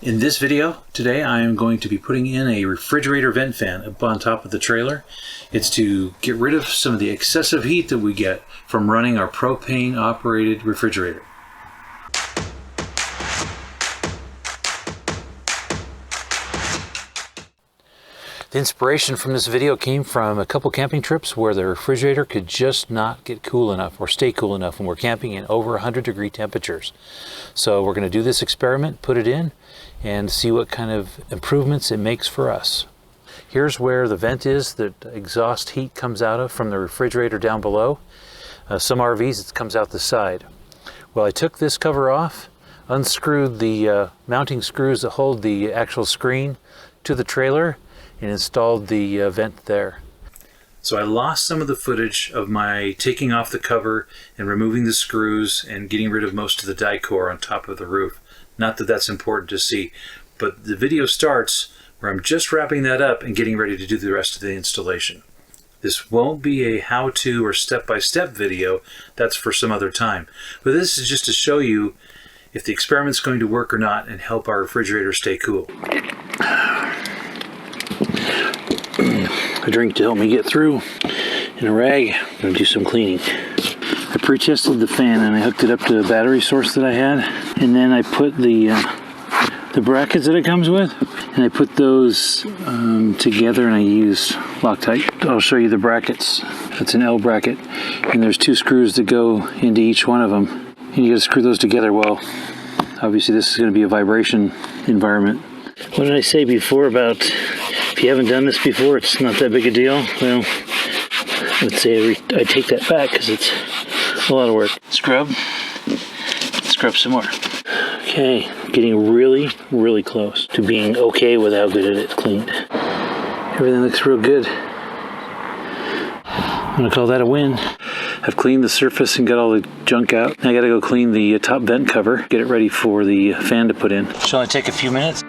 In this video today I am going to be putting in a refrigerator vent fan up on top of the trailer. It's to get rid of some of the excessive heat that we get from running our propane operated refrigerator. The inspiration from this video came from a couple camping trips where the refrigerator could just not get cool enough or stay cool enough when we're camping in over 100-degree temperatures. So we're going to do this experiment, put it in, and see what kind of improvements it makes for us. Here's where the vent is that exhaust heat comes out of from the refrigerator down below. Some RVs it comes out the side. Well, I took this cover off, unscrewed the mounting screws that hold the actual screen to the trailer, and installed the vent there. So I lost some of the footage of my taking off the cover and removing the screws and getting rid of most of the Dicor on top of the roof. Not that that's important to see, but the video starts where I'm just wrapping that up and getting ready to do the rest of the installation. This won't be a how-to or step-by-step video, that's for some other time. But this is just to show you if the experiment's going to work or not and help our refrigerator stay cool. A drink to help me get through, and a rag. I'm going to do some cleaning. I pre-tested the fan and I hooked it up to a battery source that I had, and then I put the brackets that it comes with, and I put those together, and I use Loctite. I'll show you the brackets. That's an L bracket, and there's 2 screws that go into each one of them, and you got to screw those together. Well, obviously this is going to be a vibration environment. What did I say before about if you haven't done this before, it's not that big a deal? Well, let's say I take that back because it's a lot of work. Scrub some more. Okay, getting really, really close to being okay with how good it is cleaned. Everything looks real good. I'm gonna call that a win. I've cleaned the surface and got all the junk out. Now I gotta go clean the top vent cover, get it ready for the fan to put in. Shall I take a few minutes?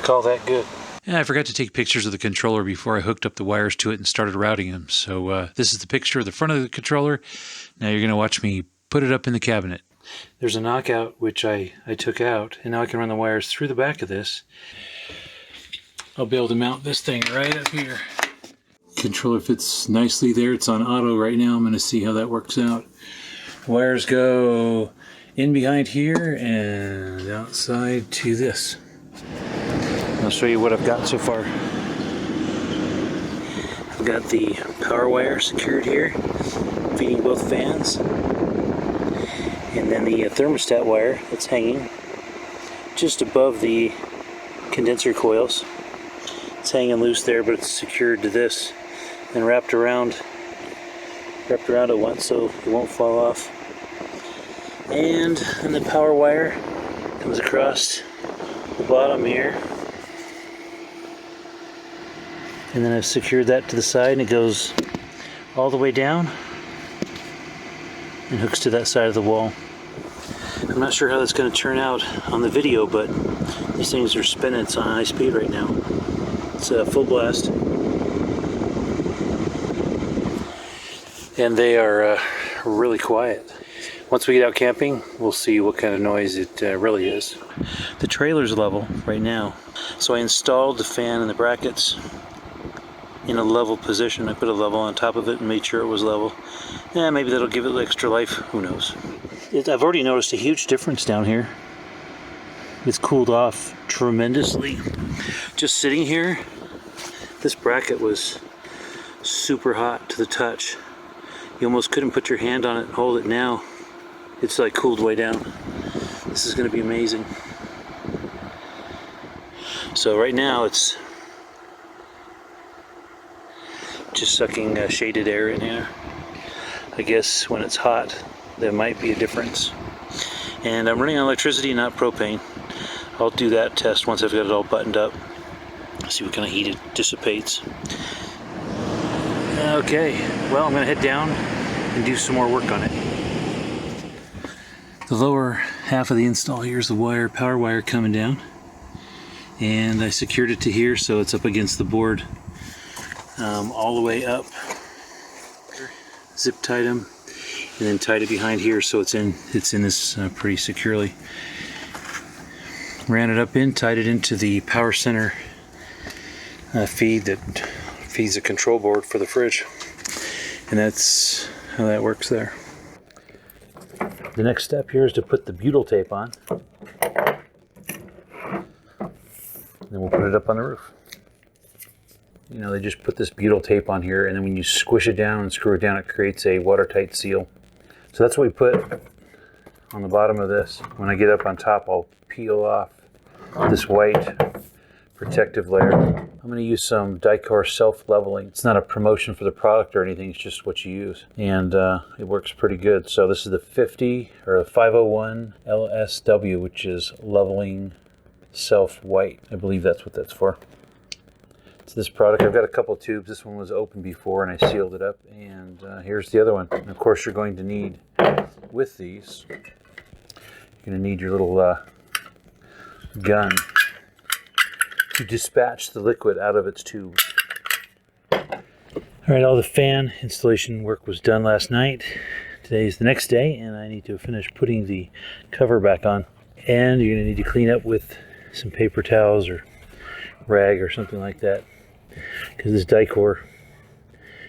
Call that good. Yeah, I forgot to take pictures of the controller before I hooked up the wires to it and started routing them. So this is the picture of the front of the controller. Now you're going to watch me put it up in the cabinet. There's a knockout which I took out, and now I can run the wires through the back of this. I'll be able to mount this thing right up here. Controller fits nicely there. It's on auto right now. I'm going to see how that works out. Wires go in behind here and outside to this. I'll show you what I've got so far. I've got the power wire secured here, feeding both fans, and then the thermostat wire that's hanging just above the condenser coils. It's hanging loose there, but it's secured to this and wrapped around it once so it won't fall off. And then the power wire comes across the bottom here. And then I've secured that to the side, and it goes all the way down and hooks to that side of the wall. I'm not sure how that's going to turn out on the video, but these things are spinning. It's on high speed right now. It's full blast. And they are really quiet. Once we get out camping, we'll see what kind of noise it really is. The trailer's level right now, so I installed the fan and the brackets in a level position. I put a level on top of it and made sure it was level. Yeah, maybe that'll give it extra life, who knows. I've already noticed a huge difference down here. It's cooled off tremendously. Just sitting here, this bracket was super hot to the touch. You almost couldn't put your hand on it and hold it. Now it's like cooled way down. This is going to be amazing. So right now it's just sucking shaded air in here. I guess when it's hot there might be a difference. And I'm running on electricity, not propane. I'll do that test once I've got it all buttoned up. See what kind of heat it dissipates. Okay, well, I'm going to head down and do some more work on it. The lower half of the install, here's the wire, power wire coming down. And I secured it to here so it's up against the board all the way up. Zip tied them and then tied it behind here so it's in this pretty securely. Ran it up in, tied it into the power center feed that feeds the control board for the fridge. And that's how that works there. The next step here is to put the butyl tape on. Then we'll put it up on the roof. You know, they just put this butyl tape on here, and then when you squish it down and screw it down, it creates a watertight seal. So that's what we put on the bottom of this. When I get up on top, I'll peel off this white protective layer. I'm going to use some Dicor self-leveling. It's not a promotion for the product or anything, it's just what you use. And it works pretty good. So this is the 50 or 501 LSW, which is leveling self-white. I believe that's what that's for. It's this product. I've got a couple tubes. This one was open before and I sealed it up. And here's the other one. And of course you're going to need, with these, you're going to need your little gun to dispatch the liquid out of its tube. All right, all the fan installation work was done last night. Today's the next day and I need to finish putting the cover back on. And you're going to need to clean up with some paper towels or rag or something like that, because this Dicor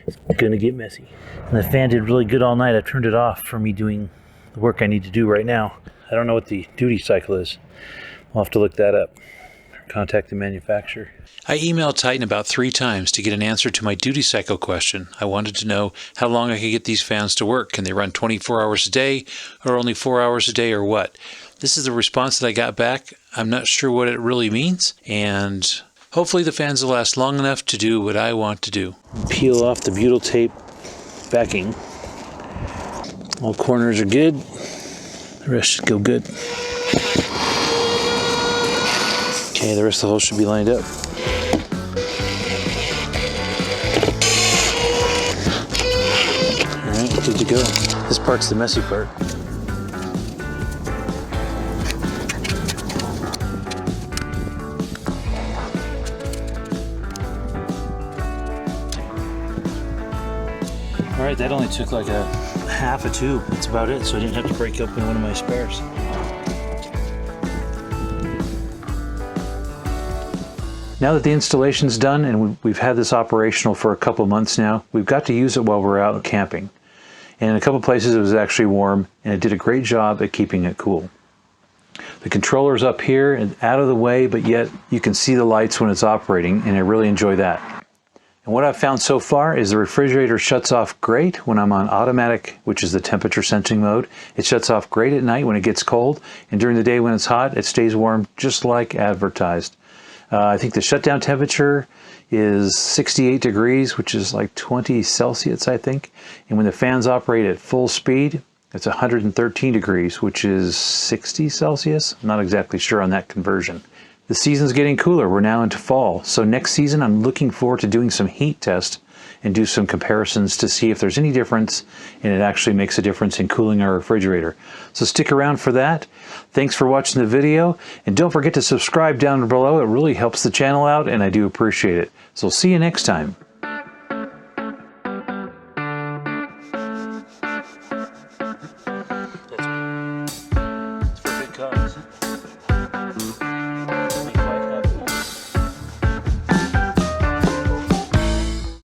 is going to get messy. And the fan did really good all night. I turned it off for me doing the work I need to do right now. I don't know what the duty cycle is. I'll have to look that up. Contact the manufacturer. I emailed Titan about 3 times to get an answer to my duty cycle question. I wanted to know how long I could get these fans to work. Can they run 24 hours a day or only 4 hours a day or what? This is the response that I got back. I'm not sure what it really means, and hopefully the fans will last long enough to do what I want to do. Peel off the butyl tape backing. All corners are good. The rest should go good. Okay, the rest of the hole should be lined up. Alright, good to go. This part's the messy part. Alright, that only took like a half a tube. That's about it, so I didn't have to break open one of my spares. Now that the installation's done and we've had this operational for a couple months now, we've got to use it while we're out camping. And in a couple places it was actually warm and it did a great job at keeping it cool. The controller's up here and out of the way, but yet you can see the lights when it's operating, and I really enjoy that. And what I've found so far is the refrigerator shuts off great when I'm on automatic, which is the temperature sensing mode. It shuts off great at night when it gets cold, and during the day when it's hot, it stays warm just like advertised. I think the shutdown temperature is 68 degrees, which is like 20 Celsius, I think. And when the fans operate at full speed, it's 113 degrees, which is 60 Celsius. I'm not exactly sure on that conversion. The season's getting cooler. We're now into fall. So next season, I'm looking forward to doing some heat tests and do some comparisons to see if there's any difference, and it actually makes a difference in cooling our refrigerator. So stick around for that. Thanks for watching the video, and don't forget to subscribe down below. It really helps the channel out, and I do appreciate it. So see you next time.